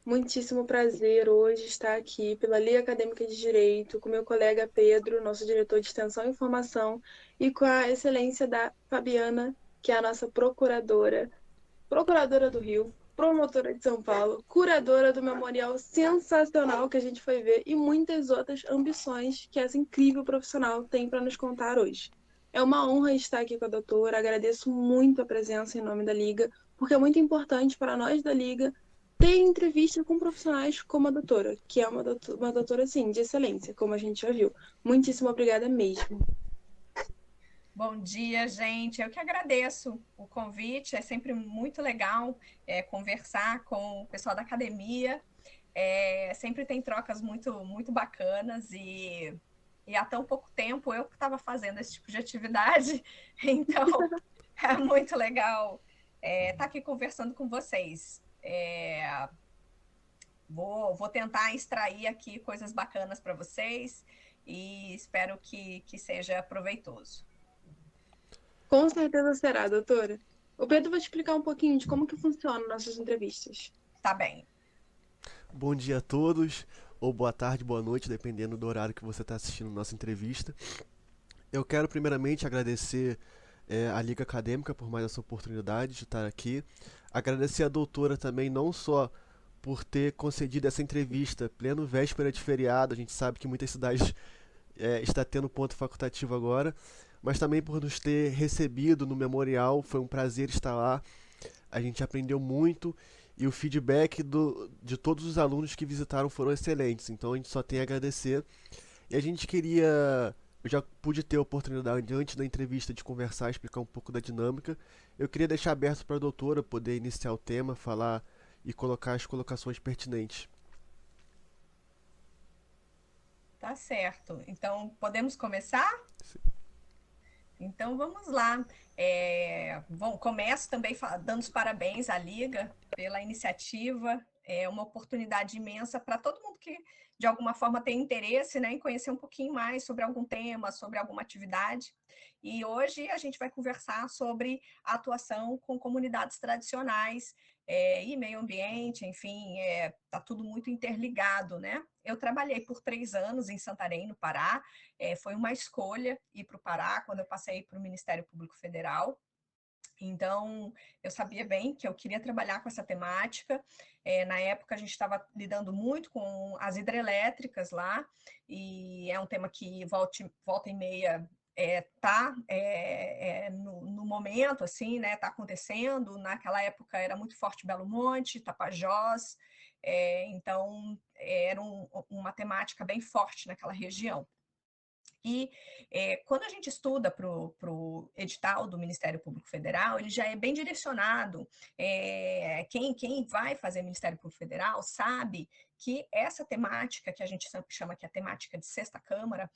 Muitíssimo prazer hoje estar aqui pela Liga Acadêmica de Direito, com meu colega Pedro, nosso diretor de Extensão e Informação, e com a excelência da Fabiana, que é a nossa procuradora do Rio, promotora de São Paulo, curadora do memorial sensacional que a gente foi ver e muitas outras ambições que essa incrível profissional tem para nos contar hoje. É uma honra estar aqui com a doutora, agradeço muito a presença em nome da Liga, porque é muito importante para nós da Liga ter entrevista com profissionais como a doutora, que é uma doutora, sim, de excelência, como a gente já viu. Muitíssimo obrigada mesmo. Bom dia, gente. Eu que agradeço o convite. É sempre muito legal conversar com o pessoal da academia. Sempre tem trocas muito bacanas e há tão pouco tempo eu que estava fazendo esse tipo de atividade. Então, é muito legal estar aqui conversando com vocês. Vou tentar extrair aqui coisas bacanas para vocês e espero que seja proveitoso. Com certeza será, doutora. O Pedro vai te explicar um pouquinho de como que funcionam nossas entrevistas. Tá bem. Bom dia a todos, ou boa tarde, boa noite, dependendo do horário que você está assistindo a nossa entrevista. Eu quero primeiramente agradecer a Liga Acadêmica por mais essa oportunidade de estar aqui. Agradecer a doutora também, não só por ter concedido essa entrevista pleno véspera de feriado, a gente sabe que muitas cidades está tendo ponto facultativo agora, mas também por nos ter recebido no memorial, foi um prazer estar lá, a gente aprendeu muito e o feedback de todos os alunos que visitaram foram excelentes, então a gente só tem a agradecer. E a gente queria. Eu já pude ter a oportunidade antes da entrevista de conversar, explicar um pouco da dinâmica. Eu queria deixar aberto para a doutora poder iniciar o tema, falar e colocar as colocações pertinentes. Tá certo. Então, podemos começar? Então, vamos lá. Começo também dando os parabéns à Liga pela iniciativa. É uma oportunidade imensa para todo mundo que, de alguma forma, tem interesse, né, em conhecer um pouquinho mais sobre algum tema, sobre alguma atividade. E hoje a gente vai conversar sobre a atuação com comunidades tradicionais e meio ambiente, enfim, está tudo muito interligado, né? Eu trabalhei por 3 anos em Santarém, no Pará. Foi uma escolha ir para o Pará quando eu passei para o Ministério Público Federal. Então, eu sabia bem que eu queria trabalhar com essa temática. Na época, a gente estava lidando muito com as hidrelétricas lá, e é um tema que volta e meia tá no momento, assim, né? Tá acontecendo. Naquela época era muito forte Belo Monte, Tapajós, então era uma temática bem forte naquela região. E quando a gente estuda para o edital do Ministério Público Federal, ele já é bem direcionado. Quem vai fazer Ministério Público Federal sabe que essa temática, que a gente sempre chama que é a temática de sexta Câmara,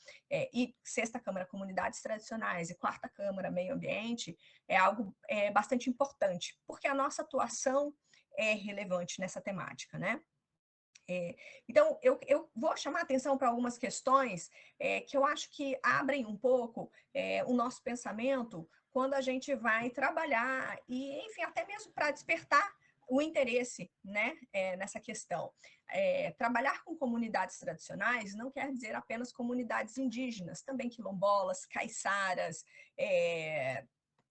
e sexta Câmara Comunidades Tradicionais e quarta Câmara Meio Ambiente, é algo bastante importante, porque a nossa atuação é relevante nessa temática, né? Então, eu vou chamar a atenção para algumas questões que eu acho que abrem um pouco o nosso pensamento quando a gente vai trabalhar e, enfim, até mesmo para despertar o interesse, né, nessa questão. Trabalhar com comunidades tradicionais não quer dizer apenas comunidades indígenas, também quilombolas, caiçaras,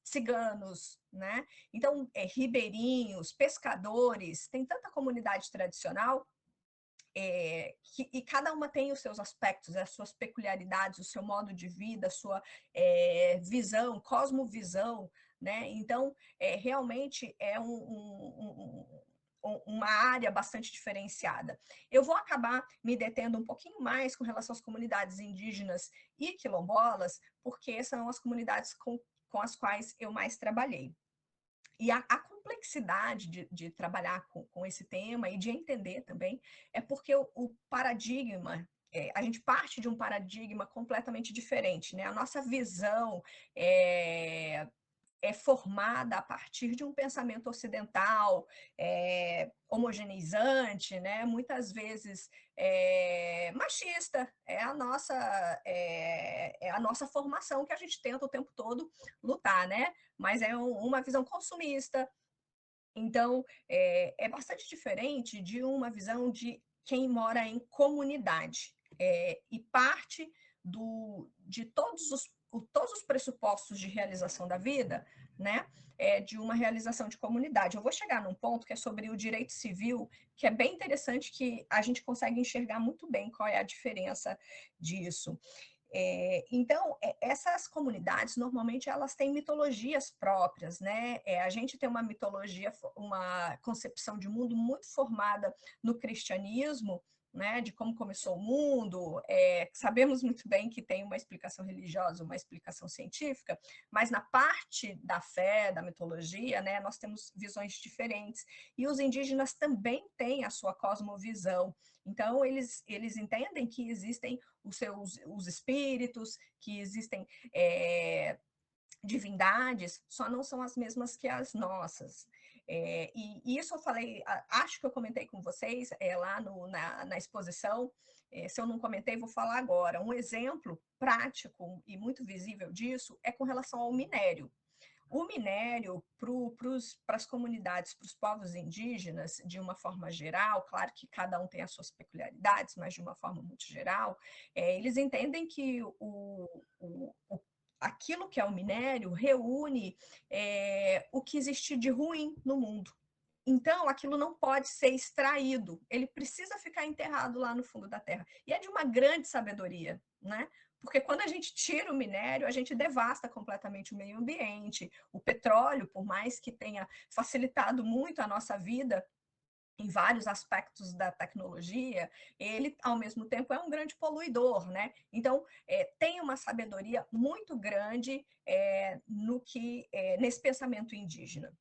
ciganos, né? Então, ribeirinhos, pescadores, tem tanta comunidade tradicional e cada uma tem os seus aspectos, as suas peculiaridades, o seu modo de vida, a sua visão, cosmovisão, né? Então, realmente é uma área bastante diferenciada. Eu vou acabar me detendo um pouquinho mais com relação às comunidades indígenas e quilombolas, porque são as comunidades com as quais eu mais trabalhei. E a complexidade de trabalhar com esse tema e de entender também é porque o paradigma, a gente parte de um paradigma completamente diferente, né? A nossa visão é, é formada a partir de um pensamento ocidental, homogeneizante, né? Muitas vezes machista, é a nossa formação que a gente tenta o tempo todo lutar, né? Mas é uma visão consumista, Então, é bastante diferente de uma visão de quem mora em comunidade. E parte de todos os pressupostos de realização da vida, né, de uma realização de comunidade. Eu vou chegar num ponto que é sobre o direito civil, que é bem interessante, que a gente consegue enxergar muito bem qual é a diferença disso. Então, essas comunidades, normalmente, elas têm mitologias próprias, né? A gente tem uma mitologia, uma concepção de mundo muito formada no cristianismo, né, de como começou o mundo. Sabemos muito bem que tem uma explicação religiosa, uma explicação científica, mas na parte da fé, da mitologia, né, nós temos visões diferentes. E os indígenas também têm a sua cosmovisão. Então, eles entendem que existem os espíritos, que existem divindades, só não são as mesmas que as nossas. E isso eu falei, acho que eu comentei com vocês lá na exposição. Se eu não comentei, vou falar agora. Um exemplo prático e muito visível disso é com relação ao minério. O minério, para as comunidades, para os povos indígenas, de uma forma geral, claro que cada um tem as suas peculiaridades, mas de uma forma muito geral, eles entendem que aquilo que é o minério reúne o que existe de ruim no mundo. Então, aquilo não pode ser extraído, ele precisa ficar enterrado lá no fundo da terra. E é de uma grande sabedoria, né? Porque quando a gente tira o minério, a gente devasta completamente o meio ambiente. O petróleo, por mais que tenha facilitado muito a nossa vida em vários aspectos da tecnologia, ele, ao mesmo tempo, é um grande poluidor, né? Então, tem uma sabedoria muito grande nesse pensamento indígena.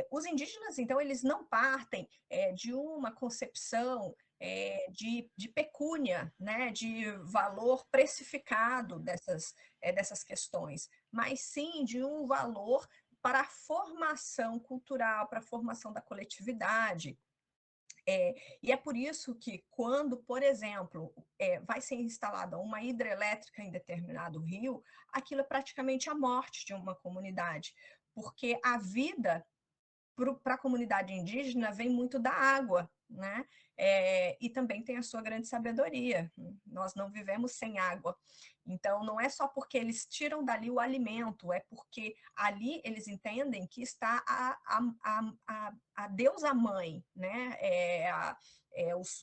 Os indígenas, então, eles não partem de uma concepção de pecúnia, né, de valor precificado dessas questões, mas sim de um valor para a formação cultural, para a formação da coletividade. E é por isso que, quando, por exemplo, vai ser instalada uma hidrelétrica em determinado rio, aquilo é praticamente a morte de uma comunidade, porque a vida para a comunidade indígena vem muito da água, né? E também tem a sua grande sabedoria. Nós não vivemos sem água. Então, não é só porque eles tiram dali o alimento, é porque ali eles entendem que está a deusa mãe, né?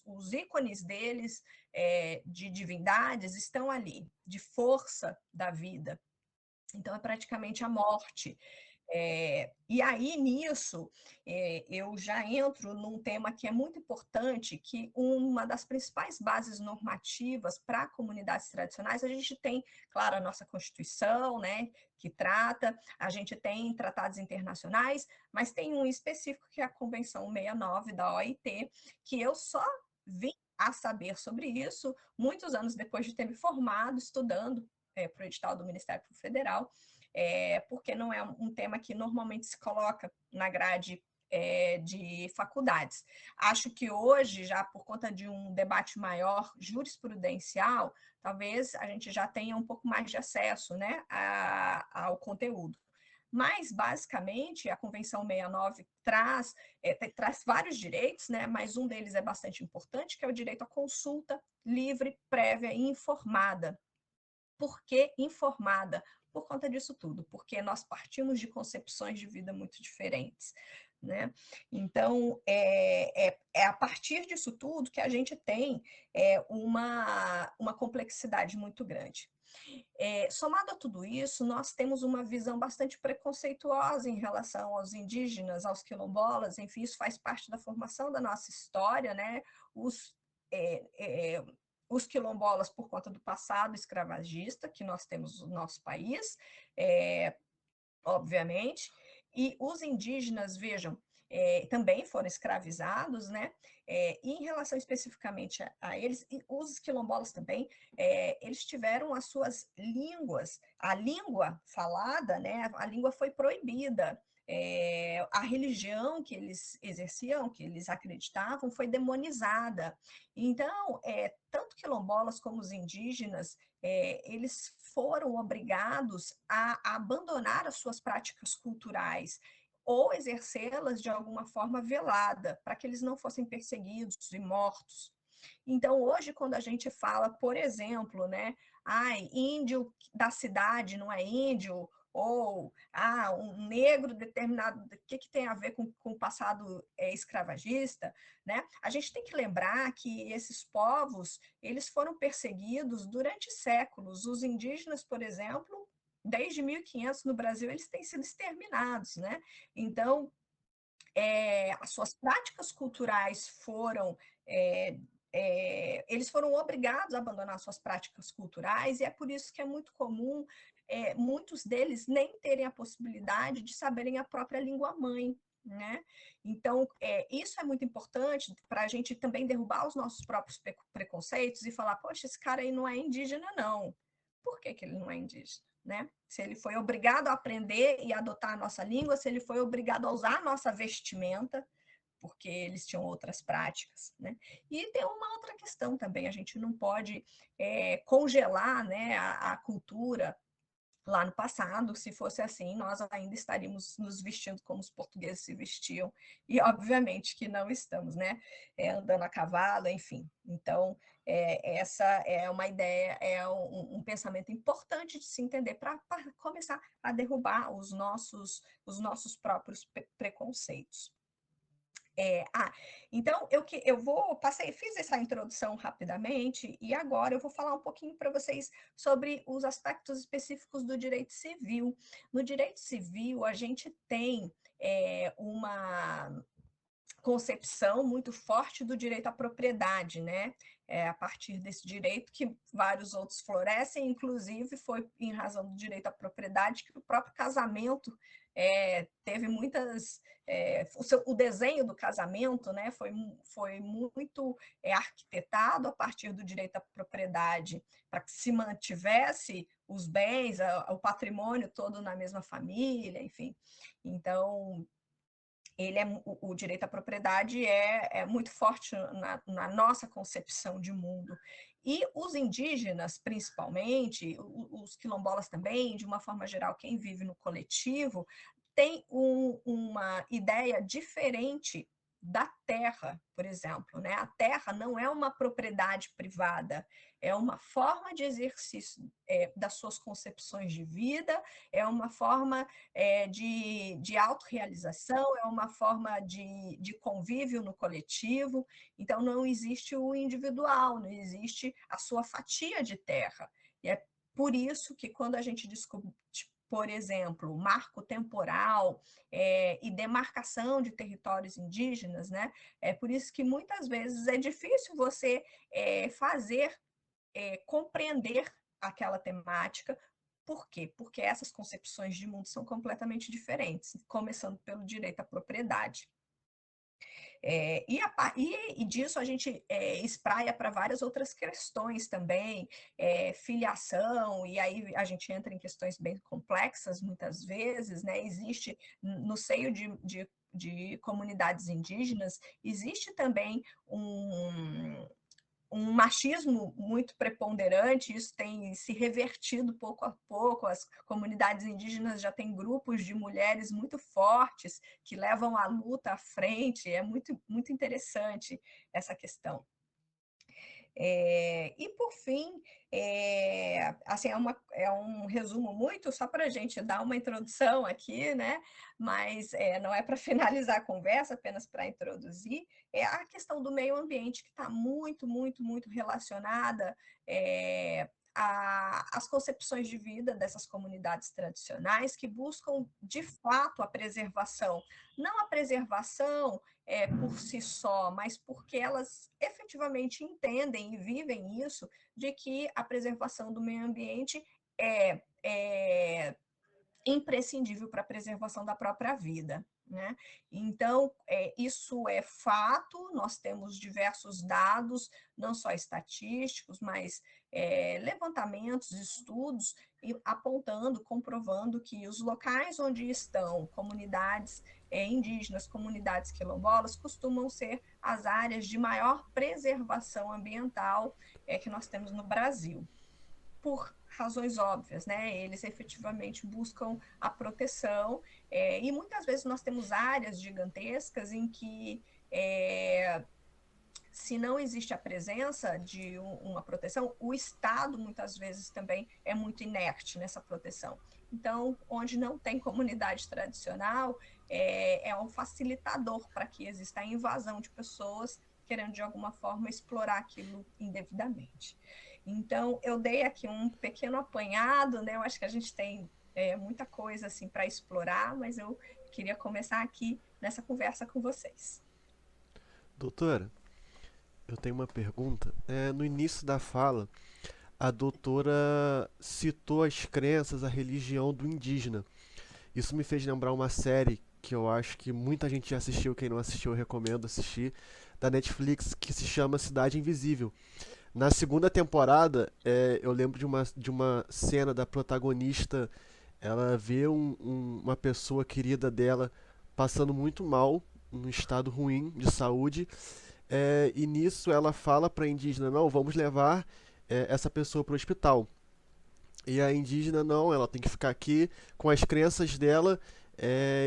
Os ícones deles, de divindades, estão ali, de força da vida. Então, é praticamente a morte. E aí, nisso, eu já entro num tema que é muito importante, que uma das principais bases normativas para comunidades tradicionais, a gente tem, claro, a nossa Constituição, né, que trata, a gente tem tratados internacionais, mas tem um específico que é a Convenção 69 da OIT, que eu só vim a saber sobre isso muitos anos depois de ter me formado, estudando para o edital do Ministério Público Federal, porque não é um tema que normalmente se coloca na grade de faculdades. Acho que hoje, já por conta de um debate maior jurisprudencial, talvez a gente já tenha um pouco mais de acesso, né, ao conteúdo. Mas, basicamente, a Convenção 69 traz vários direitos, né, mas um deles é bastante importante, que é o direito à consulta livre, prévia e informada. Por que informada? Por conta disso tudo, porque nós partimos de concepções de vida muito diferentes, né? Então, é a partir disso tudo que a gente tem uma complexidade muito grande. Somado a tudo isso, nós temos uma visão bastante preconceituosa em relação aos indígenas, aos quilombolas, enfim, isso faz parte da formação da nossa história, né? Os quilombolas, por conta do passado escravagista que nós temos no nosso país, obviamente, e os indígenas, vejam, também foram escravizados, né? E em relação especificamente a eles, e os quilombolas também, eles tiveram as suas línguas, a língua falada, né? A língua foi proibida. A religião que eles exerciam, que eles acreditavam, foi demonizada. Então, tanto quilombolas como os indígenas, eles foram obrigados a abandonar as suas práticas culturais, ou exercê-las de alguma forma velada, para que eles não fossem perseguidos e mortos. Então, hoje, quando a gente fala, por exemplo, né, índio da cidade não é índio, ou um negro determinado, o que tem a ver com o passado escravagista, né? A gente tem que lembrar que esses povos, eles foram perseguidos durante séculos. Os indígenas, por exemplo, desde 1500 no Brasil, eles têm sido exterminados, né? Então, as suas práticas culturais foram eles foram obrigados a abandonar suas práticas culturais, e é por isso que é muito comum muitos deles nem terem a possibilidade de saberem a própria língua mãe, né? Então, isso é muito importante para a gente também derrubar os nossos próprios preconceitos e falar, poxa, esse cara aí não é indígena, não. Por que ele não é indígena? Né? Se ele foi obrigado a aprender e adotar a nossa língua, se ele foi obrigado a usar a nossa vestimenta, porque eles tinham outras práticas, né? E tem uma outra questão também, a gente não pode congelar, né, a cultura lá no passado. Se fosse assim, nós ainda estaríamos nos vestindo como os portugueses se vestiam, e obviamente que não estamos, né? Andando a cavalo, enfim. Então, essa é uma ideia, um pensamento importante de se entender para começar a derrubar os nossos próprios preconceitos. Então, fiz essa introdução rapidamente, e agora eu vou falar um pouquinho para vocês sobre os aspectos específicos do direito civil. No direito civil, a gente tem uma concepção muito forte do direito à propriedade, né? A partir desse direito que vários outros florescem, inclusive foi em razão do direito à propriedade que o próprio casamento teve muitas... o desenho do casamento, né, foi muito arquitetado a partir do direito à propriedade, para que se mantivesse os bens, o patrimônio todo na mesma família, enfim. Então, o direito à propriedade é muito forte na nossa concepção de mundo. E os indígenas, principalmente, os quilombolas também, de uma forma geral, quem vive no coletivo, tem uma ideia diferente da terra, por exemplo, né? A terra não é uma propriedade privada, é uma forma de exercício das suas concepções de vida, é uma forma de autorrealização, é uma forma de convívio no coletivo. Então, não existe o individual, não existe a sua fatia de terra. E é por isso que, quando a gente discute, por exemplo, marco temporal e demarcação de territórios indígenas, né? É por isso que muitas vezes é difícil você compreender aquela temática. Por quê? Porque essas concepções de mundo são completamente diferentes, começando pelo direito à propriedade. E disso a gente espraia para várias outras questões também, filiação, e aí a gente entra em questões bem complexas muitas vezes, né? Existe no seio de comunidades indígenas, existe também um machismo muito preponderante, isso tem se revertido pouco a pouco. As comunidades indígenas já têm grupos de mulheres muito fortes que levam a luta à frente, é muito, muito interessante essa questão. E, por fim, assim, é um resumo muito, só para a gente dar uma introdução aqui, né? Mas não é para finalizar a conversa, apenas para introduzir, a questão do meio ambiente, que está muito, muito, muito relacionada às concepções de vida dessas comunidades tradicionais, que buscam, de fato, a preservação. Não a preservação por si só, mas porque elas efetivamente entendem e vivem isso, de que a preservação do meio ambiente é imprescindível para a preservação da própria vida, né? Então, isso é fato, nós temos diversos dados, não só estatísticos, mas levantamentos, estudos, apontando, comprovando que os locais onde estão comunidades indígenas, comunidades quilombolas, costumam ser as áreas de maior preservação ambiental que nós temos no Brasil. por razões óbvias, né? Eles efetivamente buscam a proteção, e muitas vezes nós temos áreas gigantescas em que se não existe a presença de uma proteção, o Estado muitas vezes também é muito inerte nessa proteção. Então, onde não tem comunidade tradicional, é um facilitador para que exista a invasão de pessoas querendo de alguma forma explorar aquilo indevidamente. Então, eu dei aqui um pequeno apanhado, né? Eu acho que a gente tem muita coisa assim para explorar, mas eu queria começar aqui nessa conversa com vocês. Doutora, eu tenho uma pergunta. No início da fala, a doutora citou as crenças, a religião do indígena. Isso me fez lembrar uma série que eu acho que muita gente já assistiu, quem não assistiu eu recomendo assistir, da Netflix, que se chama Cidade Invisível. Na segunda temporada, eu lembro de uma cena da protagonista, ela vê uma pessoa querida dela passando muito mal, num estado ruim de saúde, e nisso ela fala para a indígena, não, vamos levar essa pessoa para o hospital. E a indígena não, ela tem que ficar aqui com as crenças dela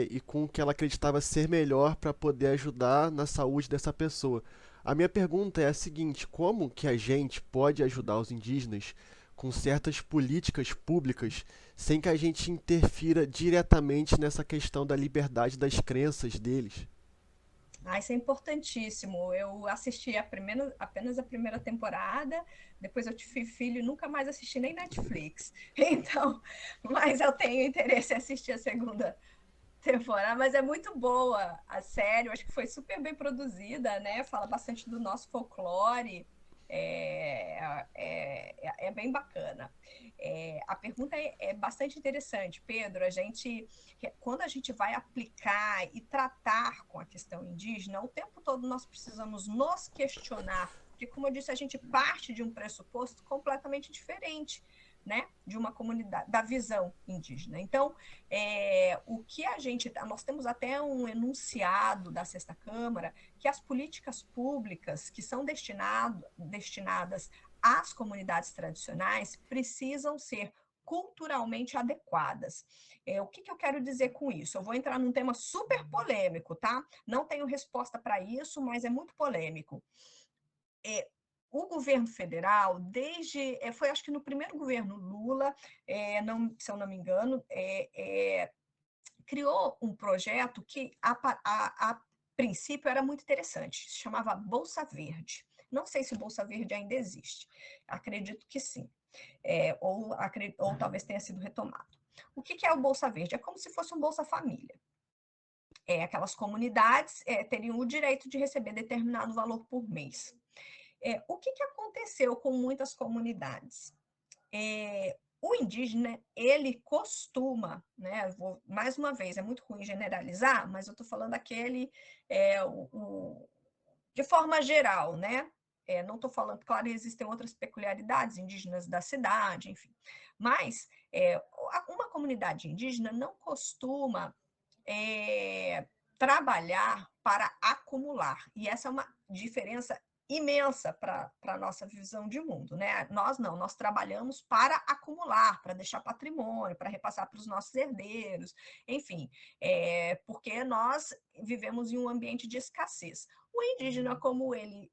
e com o que ela acreditava ser melhor para poder ajudar na saúde dessa pessoa. A minha pergunta é a seguinte: como que a gente pode ajudar os indígenas com certas políticas públicas sem que a gente interfira diretamente nessa questão da liberdade das crenças deles? Isso é importantíssimo. Eu assisti apenas a primeira temporada, depois eu tive filho e nunca mais assisti nem Netflix. Então, mas eu tenho interesse em assistir a segunda temporada, mas é muito boa a série, eu acho que foi super bem produzida, né? Fala bastante do nosso folclore, é bem bacana. A pergunta é bastante interessante, Pedro. Quando a gente vai aplicar e tratar com a questão indígena, o tempo todo nós precisamos nos questionar, porque, como eu disse, a gente parte de um pressuposto completamente diferente, né, de uma comunidade, da visão indígena. Então, nós temos até um enunciado da Sexta Câmara que as políticas públicas que são destinadas às comunidades tradicionais precisam ser culturalmente adequadas. O que eu quero dizer com isso? Eu vou entrar num tema super polêmico, tá? Não tenho resposta para isso, mas é muito polêmico. O governo federal, foi acho que no primeiro governo Lula, se eu não me engano, criou um projeto que, a princípio, era muito interessante, se chamava Bolsa Verde. Não sei se Bolsa Verde ainda existe, acredito que sim, ou talvez tenha sido retomado. O que é o Bolsa Verde? É como se fosse um Bolsa Família. Aquelas comunidades teriam o direito de receber determinado valor por mês. O que aconteceu com muitas comunidades? O indígena, ele costuma, né, mais uma vez, é muito ruim generalizar, mas eu estou falando aquele, de forma geral, né? Não estou falando, claro, existem outras peculiaridades indígenas da cidade, enfim, mas uma comunidade indígena não costuma trabalhar para acumular, e essa é uma diferença imensa para a nossa visão de mundo, né? Nós trabalhamos para acumular, para deixar patrimônio, para repassar para os nossos herdeiros, enfim, porque nós vivemos em um ambiente de escassez. O indígena, como ele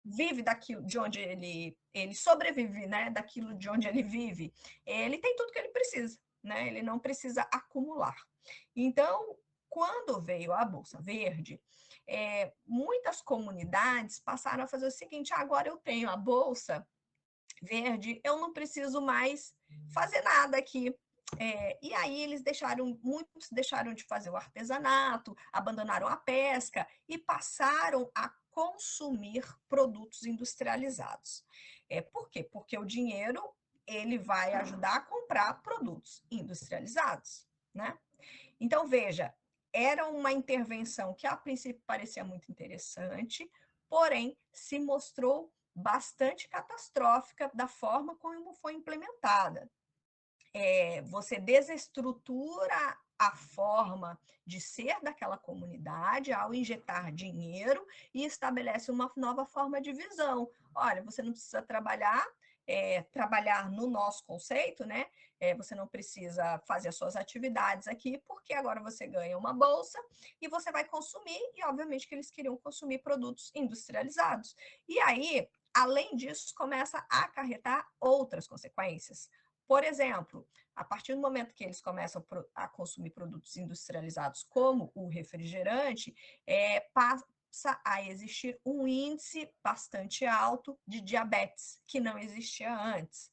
vive daquilo de onde ele sobrevive, né? Daquilo de onde ele vive, ele tem tudo que ele precisa, né? Ele não precisa acumular. Então, quando veio a Bolsa Verde, muitas comunidades passaram a fazer o seguinte: agora eu tenho a Bolsa Verde, eu não preciso mais fazer nada aqui. E aí muitos deixaram de fazer o artesanato, abandonaram a pesca e passaram a consumir produtos industrializados. Por quê? Porque o dinheiro ele vai ajudar a comprar produtos industrializados, né? Então, veja, era uma intervenção que a princípio parecia muito interessante, porém se mostrou bastante catastrófica da forma como foi implementada. Você desestrutura a forma de ser daquela comunidade ao injetar dinheiro e estabelece uma nova forma de visão. Olha, você não precisa trabalhar, trabalhar no nosso conceito, né? Você não precisa fazer as suas atividades aqui, porque agora você ganha uma bolsa e você vai consumir, e obviamente que eles queriam consumir produtos industrializados. E aí, além disso, começa a acarretar outras consequências. Por exemplo, a partir do momento que eles começam a consumir produtos industrializados, como o refrigerante, passa a existir um índice bastante alto de diabetes, que não existia antes.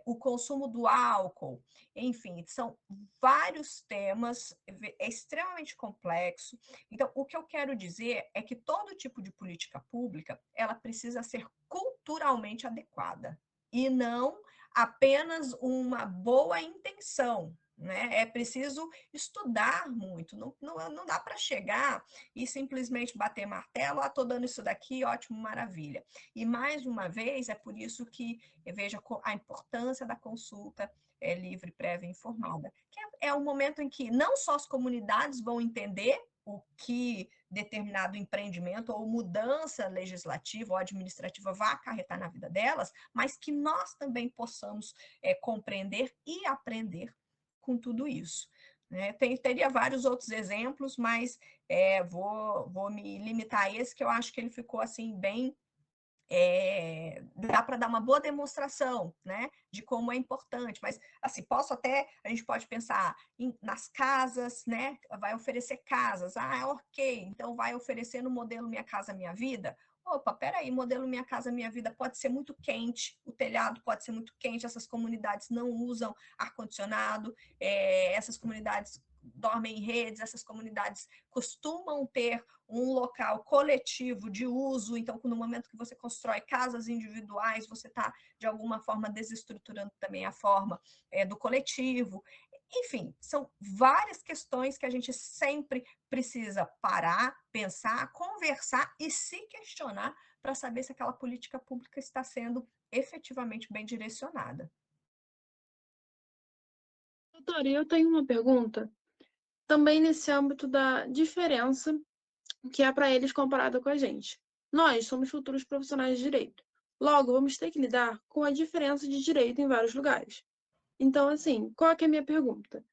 O consumo do álcool, enfim, são vários temas, é extremamente complexo. Então, o que eu quero dizer é que todo tipo de política pública, ela precisa ser culturalmente adequada, e não apenas uma boa intenção, né? É preciso estudar muito, não dá para chegar e simplesmente bater martelo, estou dando isso daqui, ótimo, maravilha. E mais uma vez, é por isso que eu vejo a importância da consulta livre, prévia e informada, que é um momento em que não só as comunidades vão entender o que determinado empreendimento ou mudança legislativa ou administrativa vai acarretar na vida delas, mas que nós também possamos compreender e aprender com tudo isso. Teria vários outros exemplos, mas vou me limitar a esse, que eu acho que ele ficou assim bem... dá para dar uma boa demonstração, né, de como é importante, mas assim, a gente pode pensar nas casas, né, vai oferecer casas, ok, então vai oferecer no modelo Minha Casa Minha Vida. Opa, peraí, modelo Minha Casa Minha Vida pode ser muito quente, o telhado pode ser muito quente, essas comunidades não usam ar-condicionado, essas comunidades dormem em redes, essas comunidades costumam ter um local coletivo de uso, então no momento que você constrói casas individuais, você está de alguma forma desestruturando também a forma do coletivo. Enfim, são várias questões que a gente sempre precisa parar, pensar, conversar e se questionar para saber se aquela política pública está sendo efetivamente bem direcionada. Doutora, eu tenho uma pergunta também nesse âmbito da diferença que é para eles comparada com a gente. Nós somos futuros profissionais de direito. Logo, vamos ter que lidar com a diferença de direito em vários lugares. Então, assim, qual é que é a minha pergunta?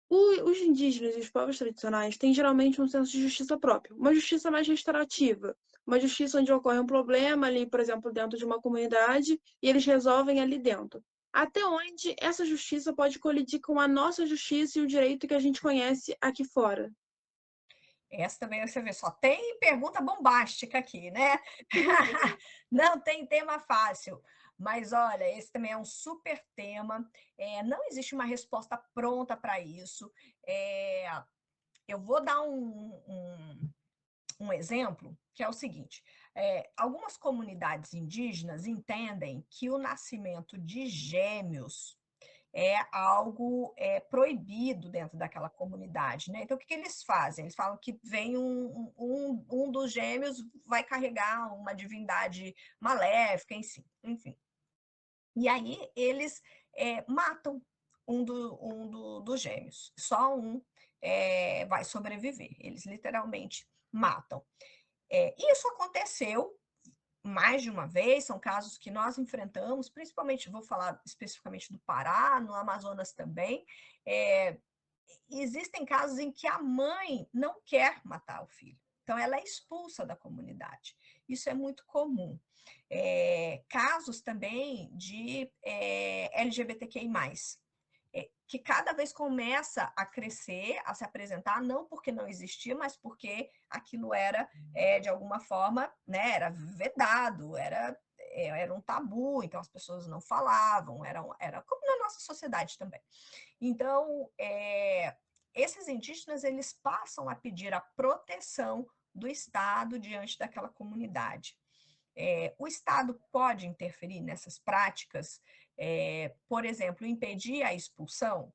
Os indígenas e os povos tradicionais têm geralmente um senso de justiça próprio, uma justiça mais restaurativa, uma justiça onde ocorre um problema ali, por exemplo, dentro de uma comunidade, e eles resolvem ali dentro. Até onde essa justiça pode colidir com a nossa justiça e o direito que a gente conhece aqui fora? Essa também você vê, só tem pergunta bombástica aqui, né? Não tem tema fácil. Mas olha, esse também é um super tema. Não existe uma resposta pronta para isso. Eu vou dar um exemplo, que é o seguinte: algumas comunidades indígenas entendem que o nascimento de gêmeos é algo proibido dentro daquela comunidade, né? Então, o que eles fazem? Eles falam que vem um dos gêmeos vai carregar uma divindade maléfica, enfim. E aí eles matam dos gêmeos. Só um vai sobreviver. Eles literalmente matam. Isso aconteceu mais de uma vez, são casos que nós enfrentamos, principalmente, vou falar especificamente do Pará, no Amazonas também. Existem casos em que a mãe não quer matar o filho, então ela é expulsa da comunidade. Isso é muito comum. Casos também de LGBTQI+, que cada vez começa a crescer, a se apresentar, não porque não existia, mas porque aquilo era, de alguma forma, né, era vedado, era um tabu, então as pessoas não falavam, era como na nossa sociedade também. Então, esses indígenas, eles passam a pedir a proteção do Estado diante daquela comunidade. O Estado pode interferir nessas práticas, por exemplo, impedir a expulsão.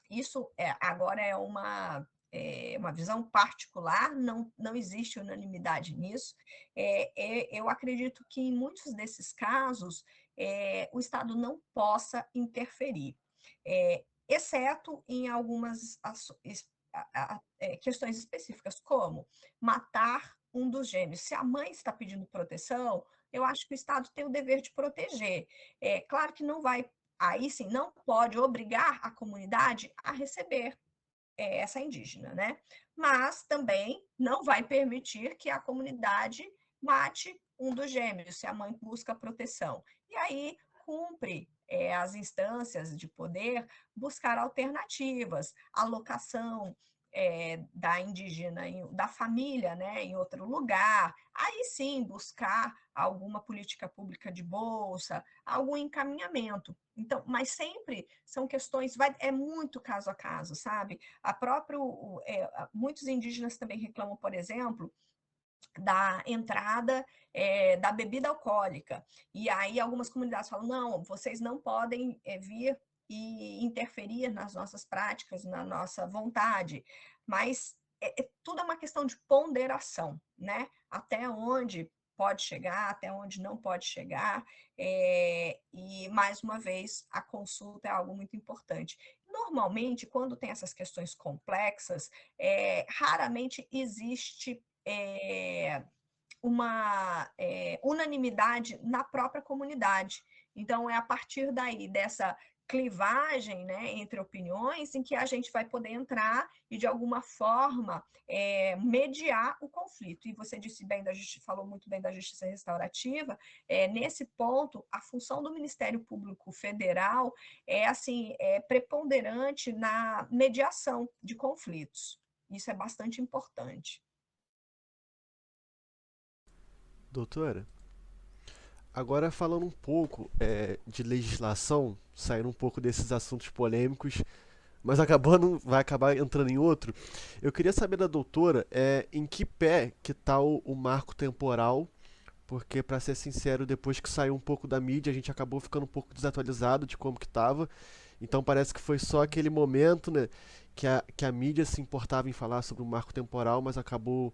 Isso agora é uma visão particular, não existe unanimidade nisso. Eu acredito que em muitos desses casos o Estado não possa interferir, exceto em algumas questões específicas, como matar um dos gêmeos. Se a mãe está pedindo proteção, eu acho que o Estado tem o dever de proteger. É claro que não vai, aí sim, não pode obrigar a comunidade a receber essa indígena, né? Mas também não vai permitir que a comunidade mate um dos gêmeos, se a mãe busca proteção. E aí cumpre as instâncias de poder buscar alternativas, alocação da indígena, da família, né, em outro lugar, aí sim buscar alguma política pública de bolsa, algum encaminhamento. Então, mas sempre são questões, é muito caso a caso, sabe? Muitos indígenas também reclamam, por exemplo, da entrada da bebida alcoólica. E aí algumas comunidades falam, não, vocês não podem vir e interferir nas nossas práticas, na nossa vontade. Mas tudo é uma questão de ponderação, né? Até onde pode chegar, até onde não pode chegar. E, mais uma vez, a consulta é algo muito importante. Normalmente, quando tem essas questões complexas, raramente existe uma unanimidade na própria comunidade. Então, é a partir daí, dessa clivagem, né, entre opiniões, em que a gente vai poder entrar e, de alguma forma, mediar o conflito. E você disse bem da justiça, falou muito bem da justiça restaurativa. Nesse ponto, a função do Ministério Público Federal é preponderante na mediação de conflitos. Isso é bastante importante. Doutora, agora falando um pouco de legislação, saindo um pouco desses assuntos polêmicos, mas vai acabar entrando em outro. Eu queria saber da doutora em que pé que está o marco temporal, porque, para ser sincero, depois que saiu um pouco da mídia, a gente acabou ficando um pouco desatualizado de como que estava. Então parece que foi só aquele momento, né, que a mídia se importava em falar sobre o marco temporal, mas acabou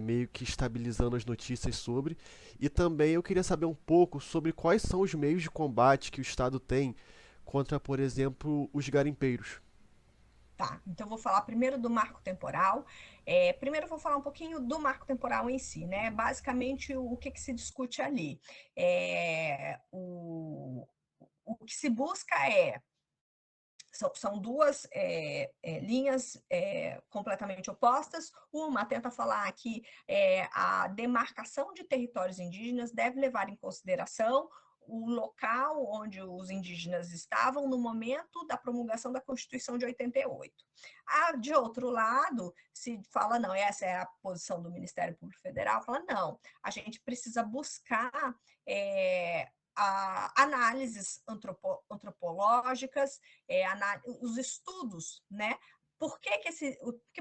meio que estabilizando as notícias sobre. E também eu queria saber um pouco sobre quais são os meios de combate que o Estado tem contra, por exemplo, os garimpeiros. Tá, então vou falar primeiro do marco temporal. Primeiro vou falar um pouquinho do marco temporal em si, né? Basicamente, o que se discute ali? O que se busca são duas linhas completamente opostas. Uma tenta falar que a demarcação de territórios indígenas deve levar em consideração o local onde os indígenas estavam no momento da promulgação da Constituição de 88. De outro lado, se fala, não, essa é a posição do Ministério Público Federal, fala, não, a gente precisa buscar análises antropológicas, os estudos, né? Porque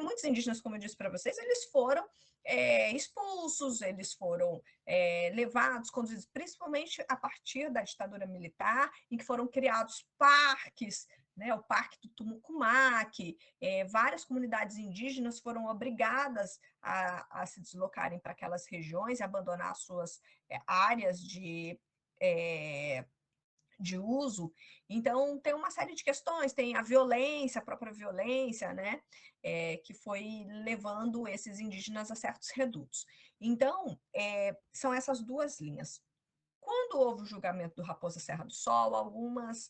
muitos indígenas, como eu disse para vocês, eles foram expulsos, eles foram levados, conduzidos, principalmente a partir da ditadura militar, em que foram criados parques, né, o Parque do Tumucumaque, várias comunidades indígenas foram obrigadas a se deslocarem para aquelas regiões e abandonar suas áreas de uso. Então, tem uma série de questões, tem a violência, a própria violência, né, que foi levando esses indígenas a certos redutos. Então, são essas duas linhas. Quando houve o julgamento do Raposa Serra do Sol, algumas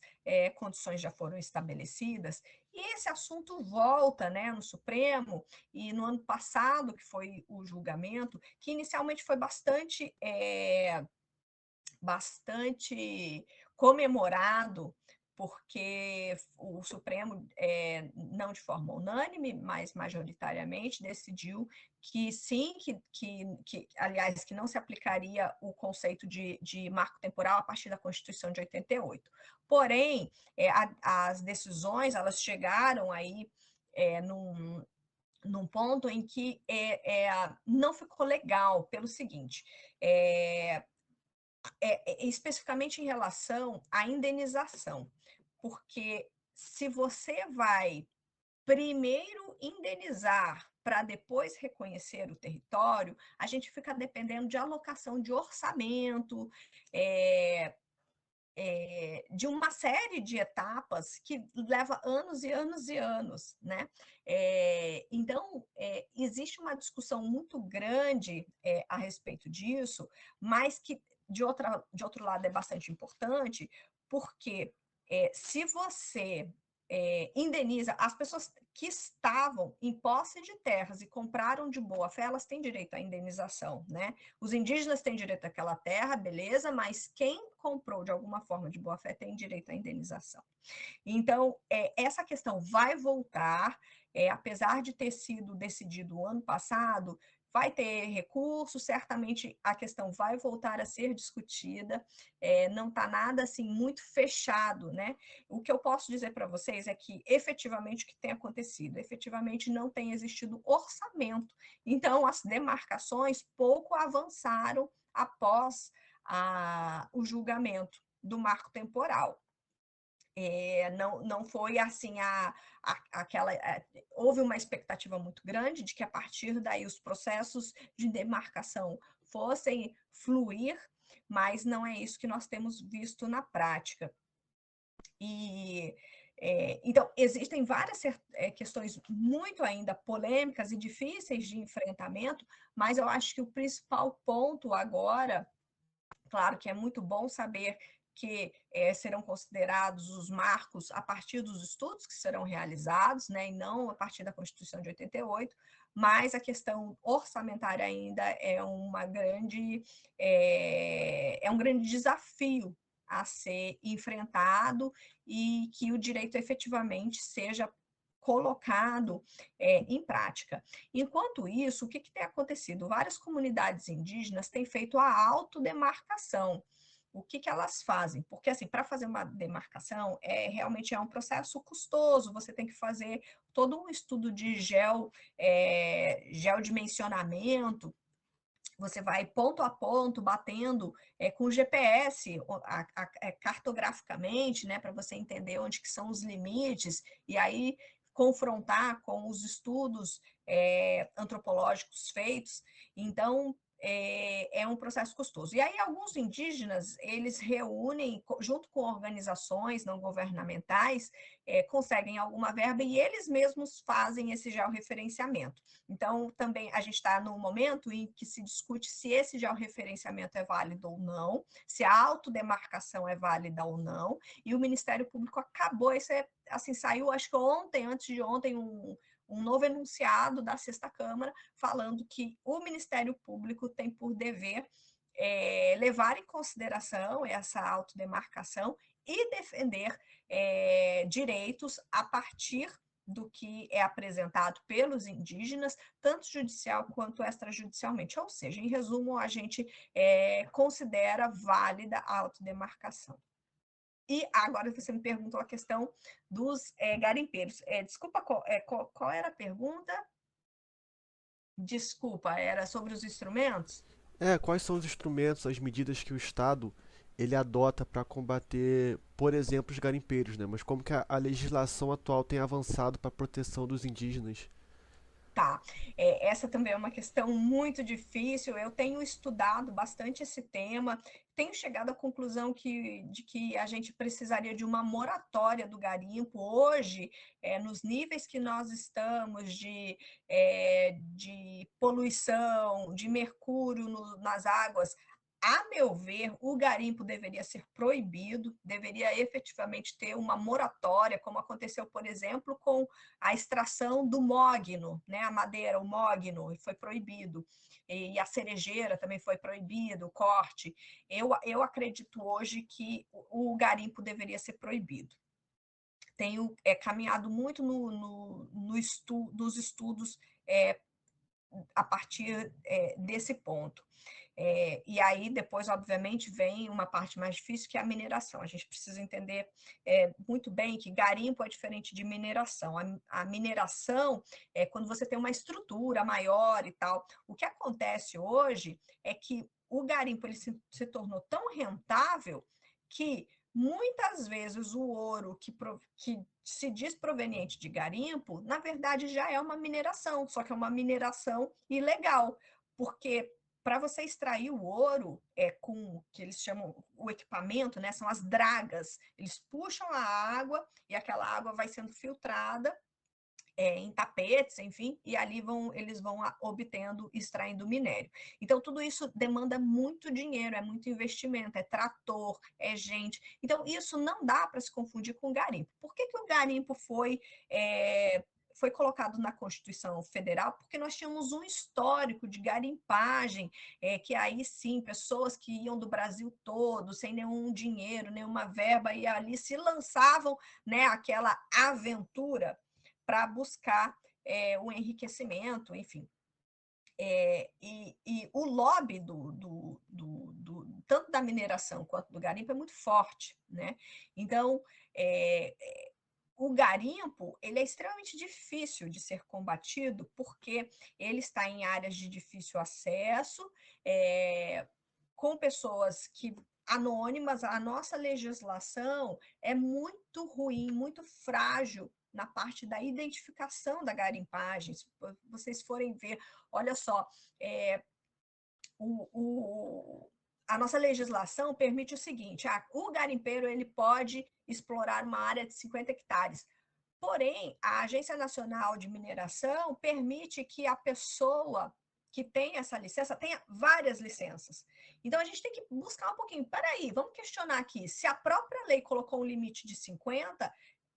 condições já foram estabelecidas, e esse assunto volta, né, no Supremo, e no ano passado, que foi o julgamento, que inicialmente foi bastante comemorado, porque o Supremo, não de forma unânime, mas majoritariamente, decidiu que sim, aliás, que não se aplicaria o conceito de marco temporal a partir da Constituição de 88. Porém, as decisões, elas chegaram aí num ponto em que não ficou legal, pelo seguinte, especificamente em relação à indenização, porque se você vai primeiro indenizar para depois reconhecer o território, a gente fica dependendo de alocação de orçamento, de uma série de etapas que leva anos e anos e anos, né? Então, existe uma discussão muito grande a respeito disso, mas que de outro lado, é bastante importante, porque se você indeniza as pessoas que estavam em posse de terras e compraram de boa fé, elas têm direito à indenização, né? Os indígenas têm direito àquela terra, beleza, mas quem comprou de alguma forma de boa fé tem direito à indenização. Então, essa questão vai voltar, apesar de ter sido decidido ano passado, vai ter recurso, certamente a questão vai voltar a ser discutida, não está nada assim muito fechado, né? O que eu posso dizer para vocês é que efetivamente o que tem acontecido, efetivamente não tem existido orçamento, então as demarcações pouco avançaram após o julgamento do marco temporal. Não foi assim aquela. Houve uma expectativa muito grande de que a partir daí os processos de demarcação fossem fluir, mas não é isso que nós temos visto na prática. Então, existem várias questões muito ainda polêmicas e difíceis de enfrentamento, mas eu acho que o principal ponto agora, claro que é muito bom saber que serão considerados os marcos a partir dos estudos que serão realizados, né, e não a partir da Constituição de 88, mas a questão orçamentária ainda é um grande desafio a ser enfrentado e que o direito efetivamente seja colocado em prática. Enquanto isso, o que tem acontecido? Várias comunidades indígenas têm feito a autodemarcação. O que elas fazem? Porque, assim, para fazer uma demarcação, realmente é um processo custoso, você tem que fazer todo um estudo de geodimensionamento, você vai ponto a ponto, batendo com GPS, cartograficamente, né, para você entender onde que são os limites, e aí confrontar com os estudos antropológicos feitos. Então, é um processo custoso. E aí, alguns indígenas, eles reúnem, junto com organizações não governamentais, conseguem alguma verba e eles mesmos fazem esse georreferenciamento. Então, também a gente está num momento em que se discute se esse georreferenciamento é válido ou não, se a autodemarcação é válida ou não, e o Ministério Público acabou, assim, saiu, acho que ontem, antes de ontem, um novo enunciado da Sexta Câmara falando que o Ministério Público tem por dever levar em consideração essa autodemarcação e defender direitos a partir do que é apresentado pelos indígenas, tanto judicial quanto extrajudicialmente. Ou seja, em resumo, a gente considera válida a autodemarcação. E agora você me perguntou a questão dos garimpeiros. Desculpa, qual era a pergunta? Desculpa, era sobre os instrumentos? Quais são os instrumentos, as medidas que o Estado ele adota para combater, por exemplo, os garimpeiros, né? Mas como que a legislação atual tem avançado para a proteção dos indígenas? Tá, essa também é uma questão muito difícil. Eu tenho estudado bastante esse tema, tenho chegado à conclusão de que a gente precisaria de uma moratória do garimpo. Hoje, nos níveis que nós estamos de poluição, de mercúrio nas águas, a meu ver, o garimpo deveria ser proibido, deveria efetivamente ter uma moratória, como aconteceu, por exemplo, com a extração do mogno, né? A madeira, o mogno, foi proibido. E a cerejeira também foi proibido, o corte. Eu acredito hoje que o garimpo deveria ser proibido. Tenho caminhado muito nos estudos a partir desse ponto. E aí, depois, obviamente, vem uma parte mais difícil, que é a mineração. A gente precisa entender muito bem que garimpo é diferente de mineração. A mineração é quando você tem uma estrutura maior e tal. O que acontece hoje é que o garimpo ele se tornou tão rentável que muitas vezes o ouro que se diz proveniente de garimpo, na verdade já é uma mineração, só que é uma mineração ilegal, porque para você extrair o ouro com o que eles chamam o equipamento, né, são as dragas, eles puxam a água e aquela água vai sendo filtrada em tapetes, enfim, e ali eles vão obtendo, extraindo minério. Então, tudo isso demanda muito dinheiro, é muito investimento, é trator, é gente. Então, isso não dá para se confundir com garimpo. Por que o garimpo foi colocado na Constituição Federal? Porque nós tínhamos um histórico de garimpagem, que aí sim, pessoas que iam do Brasil todo, sem nenhum dinheiro, nenhuma verba, e ali se lançavam, né, aquela aventura para buscar o enriquecimento, enfim. E o lobby tanto da mineração quanto do garimpo é muito forte, né? Então, o garimpo ele é extremamente difícil de ser combatido porque ele está em áreas de difícil acesso, com pessoas que anônimas. A nossa legislação é muito ruim, muito frágil na parte da identificação da garimpagem. Se vocês forem ver, olha só, a nossa legislação permite o seguinte: o garimpeiro ele pode explorar uma área de 50 hectares. Porém, a Agência Nacional de Mineração permite que a pessoa que tem essa licença tenha várias licenças. Então, a gente tem que buscar um pouquinho. Peraí, vamos questionar aqui. Se a própria lei colocou um limite de 50,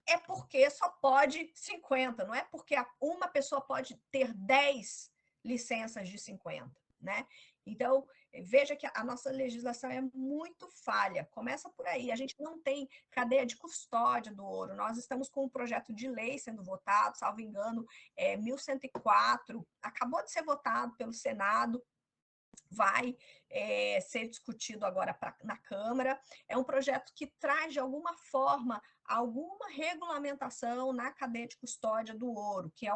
é porque só pode 50, não é porque uma pessoa pode ter 10 licenças de 50, né? Então, veja que a nossa legislação é muito falha. Começa por aí. A gente não tem cadeia de custódia do ouro. Nós estamos com um projeto de lei sendo votado, salvo engano, 1104, acabou de ser votado pelo Senado, vai ser discutido agora na Câmara. É um projeto que traz, de alguma forma, alguma regulamentação na cadeia de custódia do ouro, que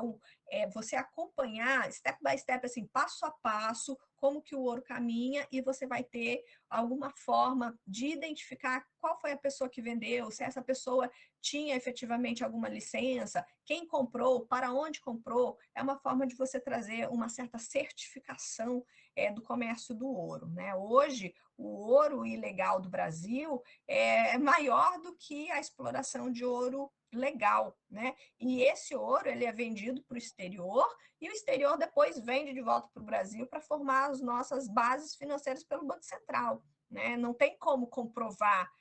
é você acompanhar, step by step, assim, passo a passo, como que o ouro caminha, e você vai ter alguma forma de identificar qual foi a pessoa que vendeu, se essa pessoa tinha efetivamente alguma licença, quem comprou, para onde comprou. É uma forma de você trazer uma certa certificação do comércio do ouro, né? Hoje, o ouro ilegal do Brasil é maior do que a exploração de ouro legal, né? E esse ouro ele é vendido para o exterior, e o exterior depois vende de volta para o Brasil para formar as nossas bases financeiras pelo Banco Central, né? Não tem como comprovar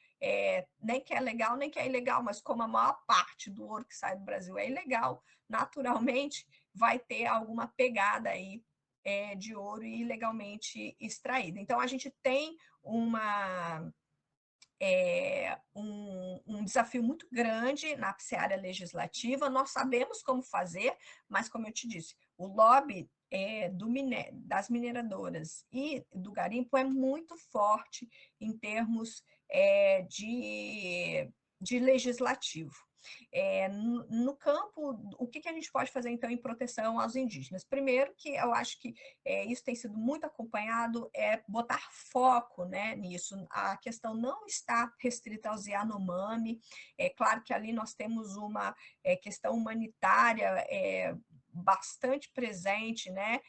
nem que é legal, nem que é ilegal, mas como a maior parte do ouro que sai do Brasil é ilegal, naturalmente vai ter alguma pegada aí de ouro ilegalmente extraído. Então, a gente tem um desafio muito grande na seara legislativa. Nós sabemos como fazer, mas, como eu te disse, o lobby das mineradoras e do garimpo é muito forte em termos de legislativo. No campo, o que a gente pode fazer, então, em proteção aos indígenas? Primeiro, que eu acho que isso tem sido muito acompanhado, é botar foco, né, nisso. A questão não está restrita aos Yanomami. É claro que ali nós temos uma questão humanitária bastante presente, né,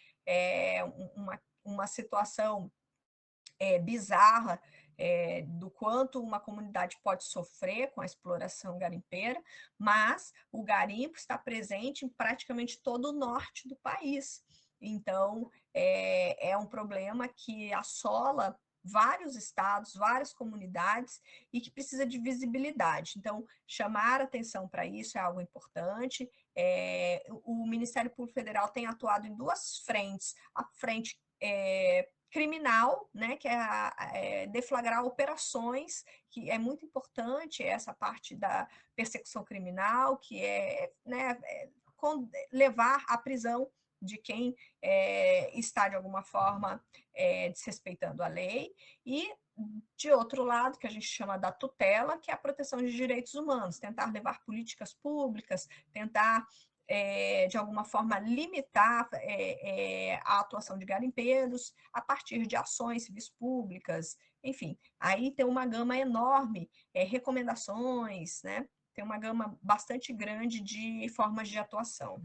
uma situação bizarra do quanto uma comunidade pode sofrer com a exploração garimpeira, mas o garimpo está presente em praticamente todo o norte do país. Então, é um problema que assola vários estados, várias comunidades, e que precisa de visibilidade. Então, chamar atenção para isso é algo importante. O Ministério Público Federal tem atuado em duas frentes. A frente criminal, né, que é deflagrar operações, que é muito importante, essa parte da persecução criminal, que né, levar à prisão de quem está, de alguma forma, desrespeitando a lei. E, de outro lado, que a gente chama da tutela, que é a proteção de direitos humanos, tentar levar políticas públicas, tentar de alguma forma, limitar a atuação de garimpeiros a partir de ações civis públicas, enfim. Aí tem uma gama enorme, recomendações, né? Tem uma gama bastante grande de formas de atuação.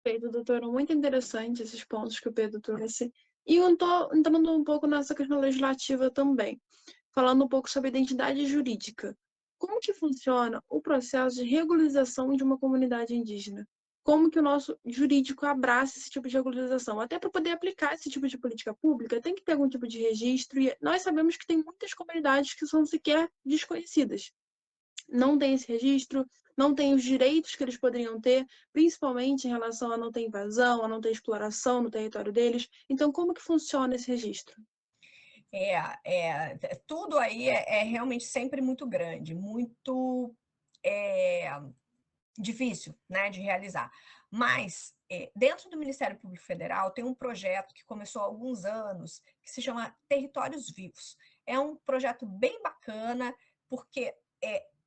Perfeito, doutora. Muito interessante esses pontos que o Pedro trouxe. E eu estou entrando um pouco nessa questão legislativa também, falando um pouco sobre identidade jurídica. como que funciona o processo de regularização de uma comunidade indígena? Como que o nosso jurídico abraça esse tipo de regularização? Até para poder aplicar esse tipo de política pública, tem que ter algum tipo de registro, e nós sabemos que tem muitas comunidades que são sequer desconhecidas. Não tem esse registro, não tem os direitos que eles poderiam ter, principalmente em relação a não ter invasão, a não ter exploração no território deles. Então, como que funciona esse registro? Tudo aí é realmente sempre muito grande, muito é, difícil, né, de realizar. Mas, dentro do Ministério Público Federal, tem um projeto que começou há alguns anos, que se chama Territórios Vivos. É um projeto bem bacana, porque,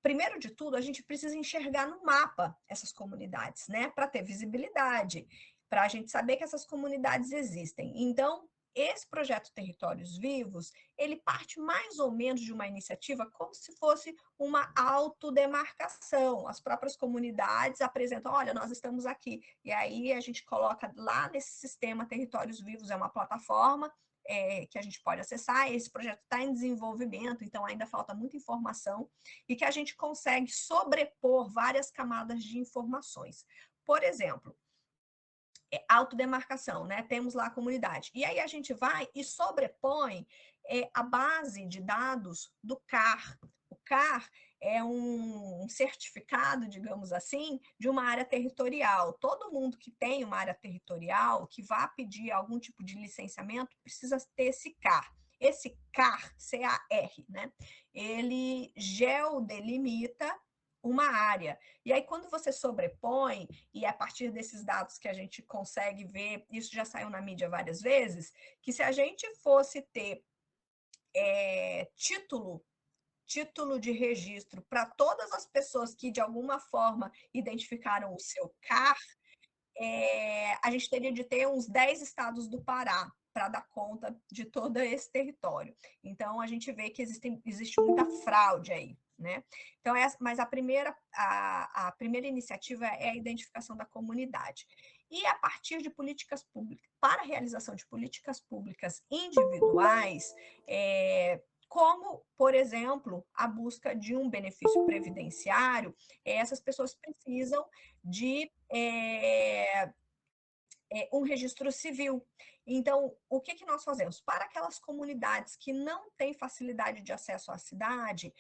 primeiro de tudo, a gente precisa enxergar no mapa essas comunidades, né, para ter visibilidade, para a gente saber que essas comunidades existem. Então, esse projeto Territórios Vivos, ele parte mais ou menos de uma iniciativa como se fosse uma autodemarcação. As próprias comunidades apresentam, olha, nós estamos aqui. E aí a gente coloca lá nesse sistema Territórios Vivos, é uma plataforma que a gente pode acessar. Esse projeto está em desenvolvimento, então ainda falta muita informação, e que a gente consegue sobrepor várias camadas de informações. Por exemplo, autodemarcação, né? Temos lá a comunidade. E aí a gente vai e sobrepõe a base de dados do CAR. O CAR é um certificado, digamos assim, de uma área territorial. Todo mundo que tem uma área territorial, que vá pedir algum tipo de licenciamento, precisa ter esse CAR. Esse CAR, C-A-R, né? Ele geodelimita uma área. E aí, quando você sobrepõe, e a partir desses dados que a gente consegue ver, isso já saiu na mídia várias vezes, que se a gente fosse ter título de registro para todas as pessoas que, de alguma forma, identificaram o seu CAR, a gente teria de ter uns 10 estados do Pará para dar conta de todo esse território. Então, a gente vê que existe muita fraude aí, né? Então, mas a primeira iniciativa é a identificação da comunidade. E a partir de políticas públicas, para a realização de políticas públicas individuais, como, por exemplo, a busca de um benefício previdenciário, essas pessoas precisam de um registro civil. Então, o que nós fazemos? Para aquelas comunidades que não têm facilidade de acesso à cidade,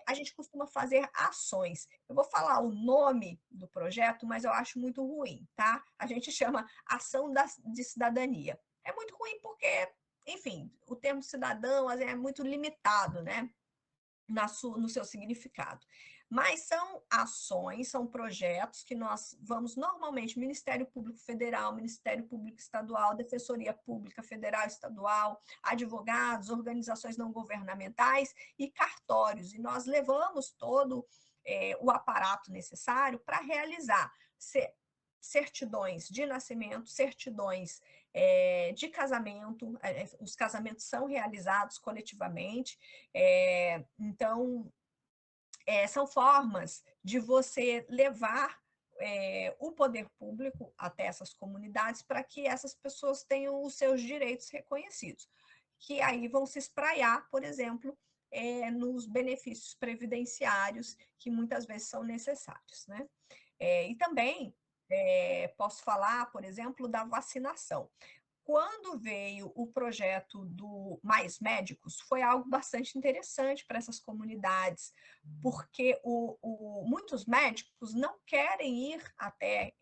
a gente costuma fazer ações. Eu vou falar o nome do projeto, mas eu acho muito ruim, tá? A gente chama Ação de Cidadania. É muito ruim porque, enfim, o termo cidadão é muito limitado, né? No seu significado. Mas são ações, são projetos que nós vamos normalmente, Ministério Público Federal, Ministério Público Estadual, Defensoria Pública Federal e Estadual, advogados, organizações não governamentais e cartórios. E nós levamos todo o aparato necessário para realizar certidões de nascimento, certidões de casamento, os casamentos são realizados coletivamente, então são formas de você levar o poder público até essas comunidades para que essas pessoas tenham os seus direitos reconhecidos, que aí vão se espraiar, por exemplo, nos benefícios previdenciários que muitas vezes são necessários, né? E também posso falar, por exemplo, da vacinação. Quando veio o projeto do Mais Médicos, foi algo bastante interessante para essas comunidades, porque muitos médicos não querem ir até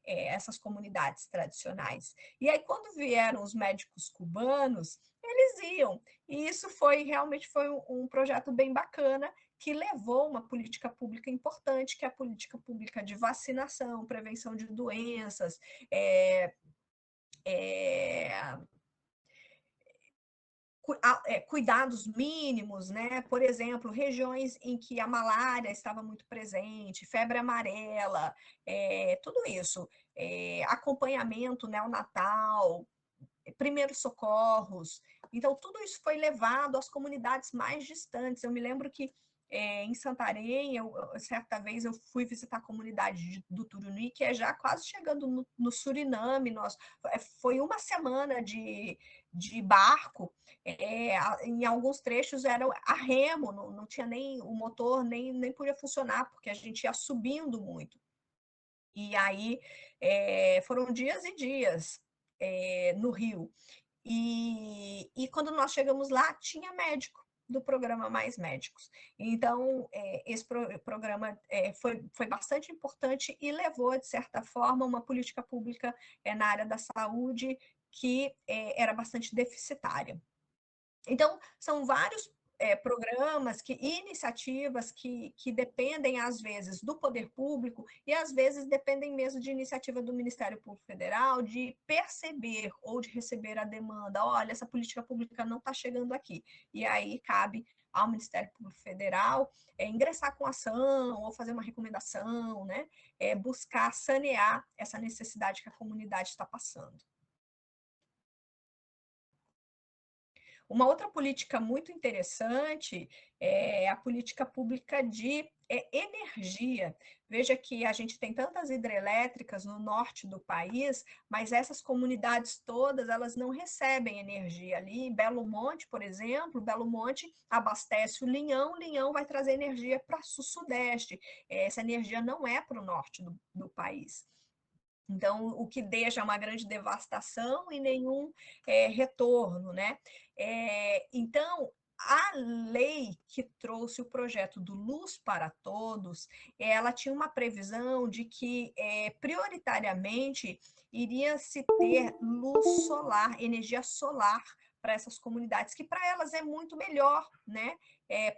essas comunidades tradicionais. E aí, quando vieram os médicos cubanos, eles iam. E isso realmente foi um projeto bem bacana, que levou uma política pública importante, que é a política pública de vacinação, prevenção de doenças, cuidados mínimos, né? Por exemplo, regiões em que a malária estava muito presente, febre amarela, tudo isso, acompanhamento neonatal, primeiros socorros. Então, tudo isso foi levado às comunidades mais distantes. Eu me lembro que em Santarém, certa vez eu fui visitar a comunidade do Turuni, que é já quase chegando no Suriname. Foi uma semana de barco, em alguns trechos era a remo, não tinha nem o motor, nem podia funcionar, porque a gente ia subindo muito. E aí foram dias e dias no Rio. E quando nós chegamos lá, tinha médico do programa Mais Médicos. Então, esse programa foi bastante importante e levou, de certa forma, uma política pública na área da saúde que era bastante deficitária. Então, são vários programas, iniciativas que dependem, às vezes, do poder público e, às vezes, dependem mesmo de iniciativa do Ministério Público Federal de perceber ou de receber a demanda. Olha, essa política pública não está chegando aqui. E aí cabe ao Ministério Público Federal ingressar com ação ou fazer uma recomendação, né? Buscar sanear essa necessidade que a comunidade está passando. Uma outra política muito interessante é a política pública de energia. Veja que a gente tem tantas hidrelétricas no norte do país, mas essas comunidades todas, elas não recebem energia. Ali em Belo Monte, por exemplo, Belo Monte abastece o Linhão vai trazer energia para o sudeste. Essa energia não é para o norte do país. Então, o que deixa uma grande devastação e nenhum retorno, né? Então, a lei que trouxe o projeto do Luz para Todos, ela tinha uma previsão de que, prioritariamente, iria se ter luz solar, energia solar para essas comunidades, que para elas é muito melhor, né?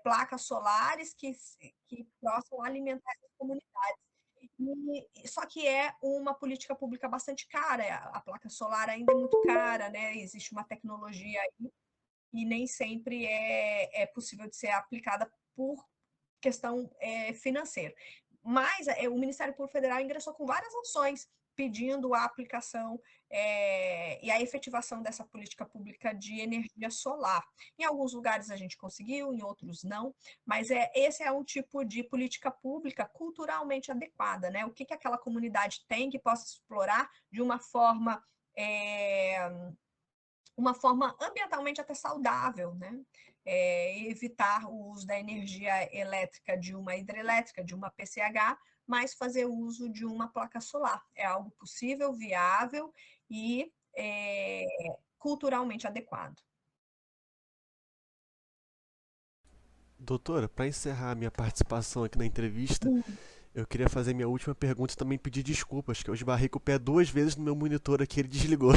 Placas solares que possam alimentar essas comunidades. Só que é uma política pública bastante cara, a placa solar ainda é muito cara, né? Existe uma tecnologia aí e nem sempre é possível de ser aplicada por questão financeira. Mas o Ministério Público Federal ingressou com várias ações pedindo a aplicação e a efetivação dessa política pública de energia solar. Em alguns lugares a gente conseguiu, em outros não, mas esse é um tipo de política pública culturalmente adequada, né? O que aquela comunidade tem que possa explorar de uma forma ambientalmente até saudável, né? Evitar o uso da energia elétrica de uma hidrelétrica, de uma PCH, mas fazer uso de uma placa solar. É algo possível, viável e culturalmente adequado. Doutora, para encerrar minha participação aqui na entrevista, eu queria fazer minha última pergunta e também pedir desculpas, que eu esbarrei com o pé 2 vezes no meu monitor aqui, ele desligou.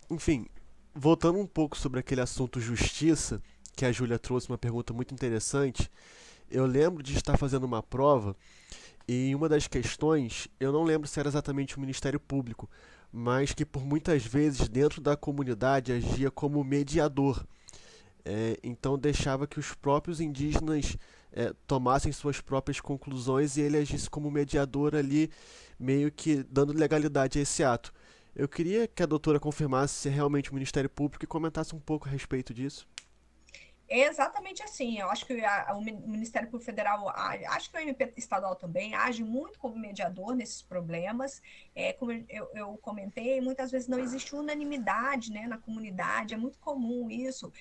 Enfim, voltando um pouco sobre aquele assunto justiça, que a Júlia trouxe uma pergunta muito interessante, eu lembro de estar fazendo uma prova e em uma das questões, eu não lembro se era exatamente o Ministério Público, mas que por muitas vezes dentro da comunidade agia como mediador. Então deixava que os próprios indígenas tomassem suas próprias conclusões e ele agisse como mediador ali, meio que dando legalidade a esse ato. Eu queria que a doutora confirmasse se é realmente o Ministério Público e comentasse um pouco a respeito disso. É exatamente assim. Eu acho que o Ministério Público Federal, acho que o MP estadual também age muito como mediador nesses problemas. Como eu comentei, muitas vezes não existe unanimidade, né, na comunidade, é muito comum isso.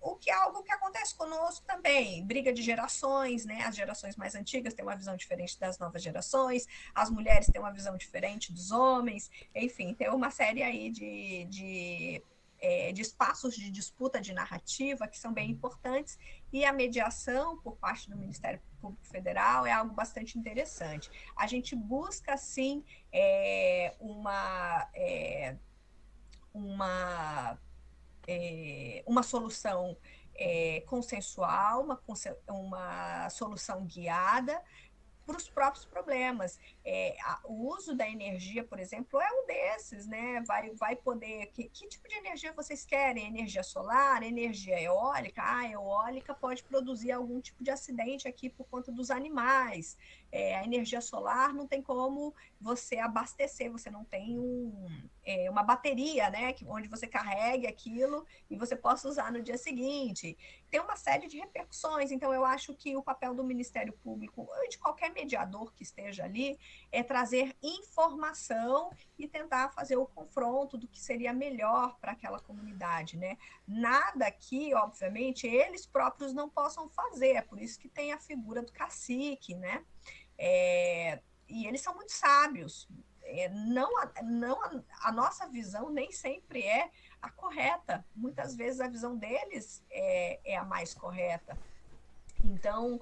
O que é algo que acontece conosco também, briga de gerações, né? As gerações mais antigas têm uma visão diferente das novas gerações, as mulheres têm uma visão diferente dos homens, enfim, tem uma série aí de espaços de disputa de narrativa que são bem importantes, e a mediação por parte do Ministério Público Federal é algo bastante interessante. A gente busca, sim, uma solução consensual, uma solução guiada, para os próprios problemas. O uso da energia, por exemplo, é um desses, né? Vai poder. Que tipo de energia vocês querem? Energia solar, energia eólica? A eólica pode produzir algum tipo de acidente aqui por conta dos animais. A energia solar não tem como você abastecer, você não tem uma bateria, né? Onde você carregue aquilo e você possa usar no dia seguinte. Tem uma série de repercussões, então eu acho que o papel do Ministério Público, ou de qualquer mediador que esteja ali, é trazer informação e tentar fazer o confronto do que seria melhor para aquela comunidade, né? Nada que, obviamente, eles próprios não possam fazer, é por isso que tem a figura do cacique, né? E eles são muito sábios. A nossa visão nem sempre é a correta. Muitas vezes a visão deles é a mais correta. Então,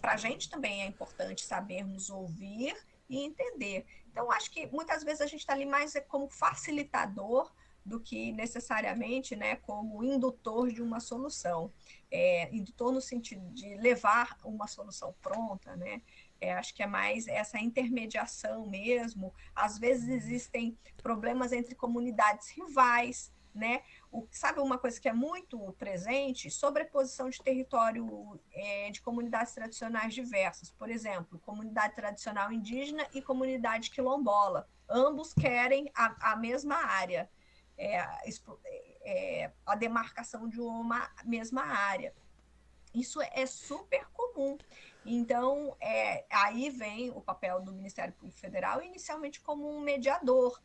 para a gente também é importante sabermos ouvir e entender. Então, acho que muitas vezes a gente está ali mais como facilitador do que necessariamente, né, como indutor de uma solução. Indutor no sentido de levar uma solução pronta, né? Acho que é mais essa intermediação mesmo. Às vezes existem problemas entre comunidades rivais, né? Sabe uma coisa que é muito presente? Sobreposição de território de comunidades tradicionais diversas. Por exemplo, comunidade tradicional indígena e comunidade quilombola. Ambos querem a mesma área, a demarcação de uma mesma área. Isso é super comum. Então, aí vem o papel do Ministério Público Federal, inicialmente como um mediador,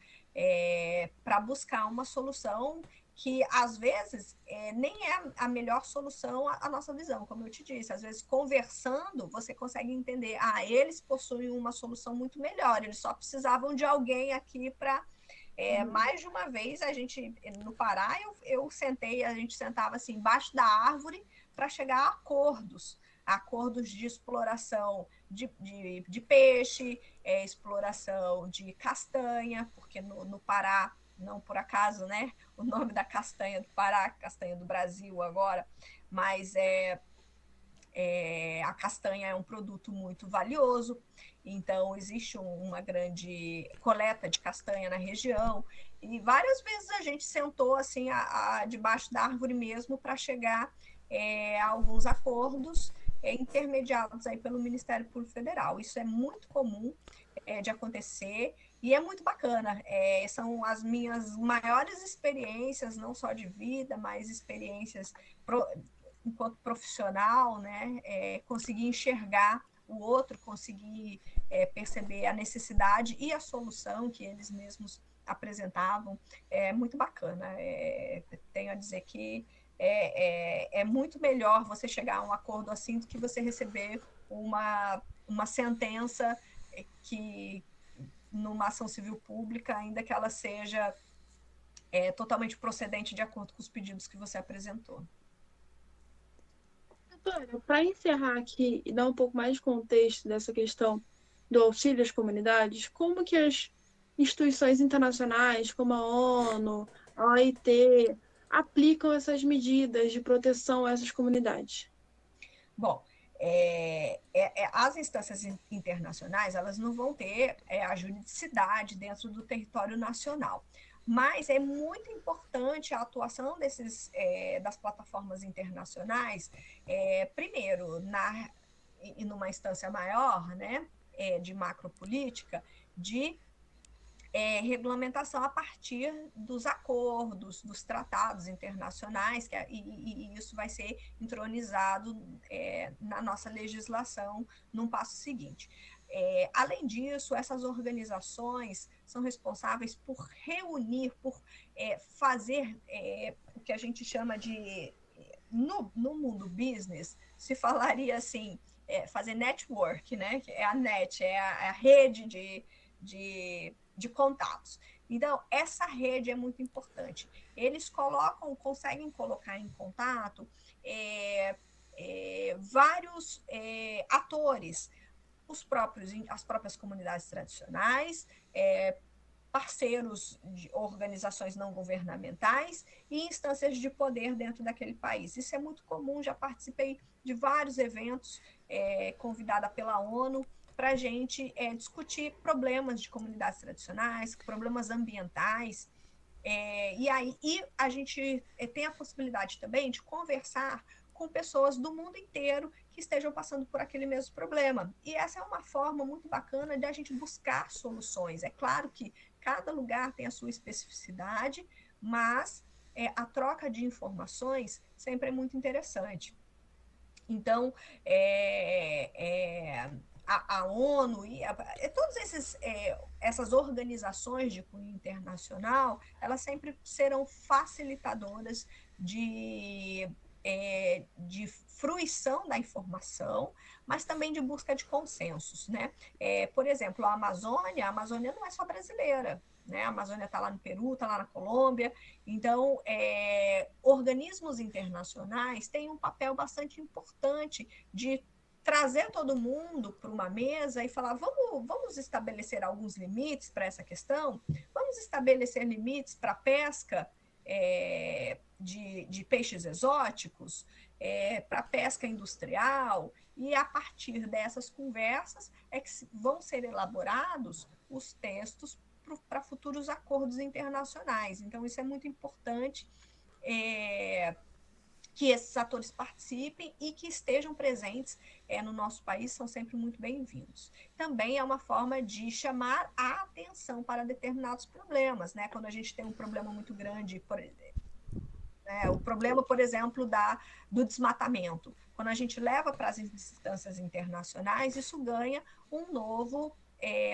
para buscar uma solução que, às vezes, nem é a melhor solução à nossa visão, como eu te disse. Às vezes, conversando, você consegue entender, eles possuem uma solução muito melhor, eles só precisavam de alguém aqui para... Mais de uma vez, no Pará, a gente sentava assim, embaixo da árvore, para chegar a acordos de exploração de peixe, exploração de castanha, porque no Pará, não por acaso, né, o nome da castanha do Pará, castanha do Brasil agora, mas a castanha é um produto muito valioso, então existe uma grande coleta de castanha na região, e várias vezes a gente sentou assim debaixo da árvore mesmo para chegar a alguns acordos intermediados aí pelo Ministério Público Federal. Isso é muito comum de acontecer e é muito bacana. São as minhas maiores experiências, não só de vida, mas experiências enquanto profissional, né, conseguir enxergar o outro, conseguir perceber a necessidade e a solução que eles mesmos apresentavam. É muito bacana. Tenho a dizer que é muito melhor você chegar a um acordo assim do que você receber uma sentença que numa ação civil pública, ainda que ela seja totalmente procedente de acordo com os pedidos que você apresentou. Para encerrar aqui e dar um pouco mais de contexto dessa questão do auxílio às comunidades, como que as instituições internacionais, como a ONU, a OIT, aplicam essas medidas de proteção a essas comunidades? Bom, as instâncias internacionais, elas não vão ter a juridicidade dentro do território nacional, mas é muito importante a atuação das plataformas internacionais, primeiro, e numa instância maior, né, de macropolítica, de regulamentação a partir dos acordos, dos tratados internacionais, e isso vai ser entronizado na nossa legislação num passo seguinte. Além disso, essas organizações são responsáveis por reunir, por fazer o que a gente chama de, no mundo business, se falaria assim, fazer network, né? É a net, é a rede de contatos. Então, essa rede é muito importante. Eles conseguem colocar em contato vários atores, as próprias comunidades tradicionais, parceiros de organizações não governamentais e instâncias de poder dentro daquele país. Isso é muito comum, já participei de vários eventos convidada pela ONU para a gente discutir problemas de comunidades tradicionais, problemas ambientais, e aí a gente tem a possibilidade também de conversar com pessoas do mundo inteiro que estejam passando por aquele mesmo problema. E essa é uma forma muito bacana de a gente buscar soluções. É claro que cada lugar tem a sua especificidade, mas a troca de informações sempre é muito interessante. Então, a ONU e todas essas organizações de cunho internacional, elas sempre serão facilitadoras de fruição da informação, mas também de busca de consensos, né? Por exemplo, a Amazônia não é só brasileira, né? A Amazônia está lá no Peru, está lá na Colômbia. Então, organismos internacionais têm um papel bastante importante de trazer todo mundo para uma mesa e falar, vamos estabelecer alguns limites para essa questão, vamos estabelecer limites para a pesca de peixes exóticos, para a pesca industrial, e a partir dessas conversas que vão ser elaborados os textos para futuros acordos internacionais. Então, isso é muito importante, que esses atores participem e que estejam presentes no nosso país, são sempre muito bem-vindos. Também é uma forma de chamar a atenção para determinados problemas, né? Quando a gente tem um problema muito grande, o problema, por exemplo, do desmatamento. Quando a gente leva para as instâncias internacionais, isso ganha um novo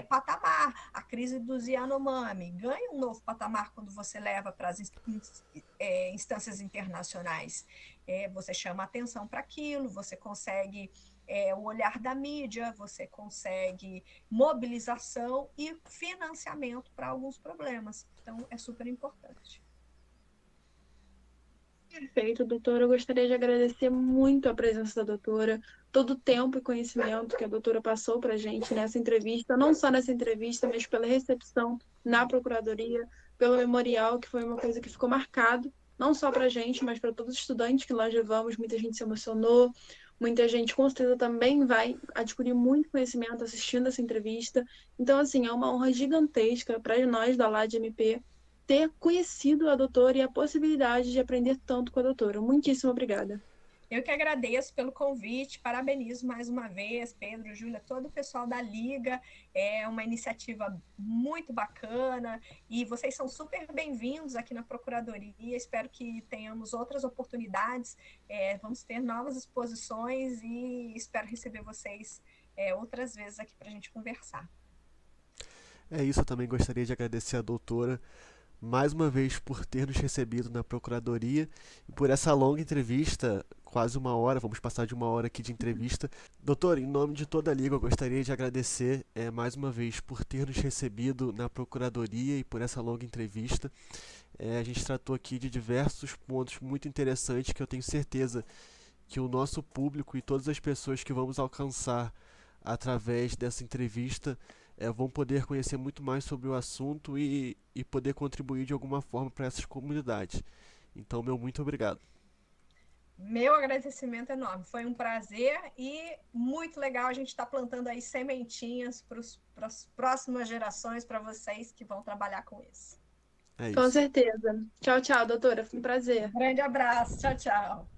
patamar. A crise dos Yanomami ganha um novo patamar quando você leva para as instâncias internacionais. Você chama atenção para aquilo, você consegue o olhar da mídia, você consegue mobilização e financiamento para alguns problemas. Então, é super importante. Perfeito, doutora. Eu gostaria de agradecer muito a presença da doutora, todo o tempo e conhecimento que a doutora passou para a gente nessa entrevista, não só nessa entrevista, mas pela recepção na Procuradoria, pelo memorial, que foi uma coisa que ficou marcado, não só para a gente, mas para todos os estudantes que nós levamos. Muita gente se emocionou, muita gente com certeza também vai adquirir muito conhecimento assistindo essa entrevista. Então, assim, é uma honra gigantesca para nós da LADMP ter conhecido a doutora e a possibilidade de aprender tanto com a doutora. Muitíssimo obrigada. Eu que agradeço pelo convite, parabenizo mais uma vez, Pedro, Júlia, todo o pessoal da Liga, é uma iniciativa muito bacana e vocês são super bem-vindos aqui na Procuradoria, espero que tenhamos outras oportunidades, vamos ter novas exposições e espero receber vocês outras vezes aqui para a gente conversar. É isso, eu também gostaria de agradecer a doutora mais uma vez por ter nos recebido na Procuradoria e por essa longa entrevista, quase uma hora, vamos passar de uma hora aqui de entrevista. Doutor, em nome de toda a Liga, eu gostaria de agradecer mais uma vez por ter nos recebido na Procuradoria e por essa longa entrevista. A gente tratou aqui de diversos pontos muito interessantes que eu tenho certeza que o nosso público e todas as pessoas que vamos alcançar através dessa entrevista vão poder conhecer muito mais sobre o assunto e poder contribuir de alguma forma para essas comunidades. Então, meu muito obrigado. Meu agradecimento enorme. Foi um prazer e muito legal a gente estar plantando aí sementinhas para as próximas gerações, para vocês que vão trabalhar com isso. É isso. Com certeza. Tchau, tchau, doutora. Foi um prazer. Grande abraço. Tchau, tchau.